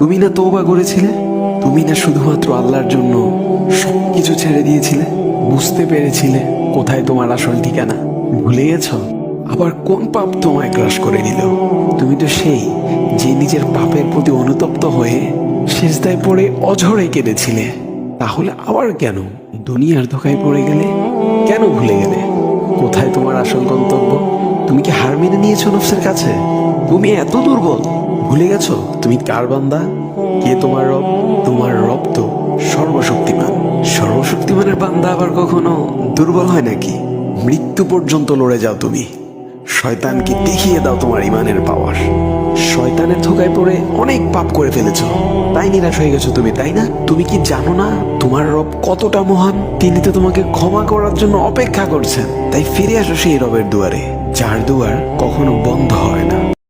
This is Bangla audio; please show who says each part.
Speaker 1: তুমি না তওবা করেছিলে? তুমি না শুধুমাত্র আল্লাহর জন্য সবকিছু ছেড়ে দিয়েছিলে? বুঝতে পেরেছিলে কোথায় তোমার আসল ঠিকানা? ভুলে গেছো? আবার কোন পাপ তোমায় গ্রাস করে নিল? তুমি তো সেই যে নিজের পাপের প্রতি অনুতপ্ত হয়ে সিজদায় পড়ে অঝরে কেঁদেছিলে। তাহলে আবার কেন দুনিয়ার ধোকায় পড়ে গেলে? কেন ভুলে গেলে কোথায় তোমার আসল গন্তব্য? তুমি কি হার মেনে নিয়েছো নফসের কাছে? তুমি এত দুর্বল? ভুলে গেছো তুমি কার বান্দা? কে তোমার রব? তোমার রব তো সর্বশক্তিমান। সর্বশক্তিমানের বান্দা আবার কখনো দুর্বল হয় নাকি? মৃত্যু পর্যন্ত লড়ে যাও তুমি। শয়তানকে দেখিয়ে দাও তোমার ইমানের পাওয়ার। শয়তানের ধোকায় পড়ে অনেক পাপ করে ফেলেছো, তাই নিরাশ হয়ে গেছো তুমি, তাই না? তুমি কি জানো না তোমার রব কতটা মহান? তিনি তো তোমাকে ক্ষমা করার জন্য অপেক্ষা করছেন। তাই ফিরে আসো সেই রবের দুয়ারে, যার দুয়ার কখনো বন্ধ হয় না।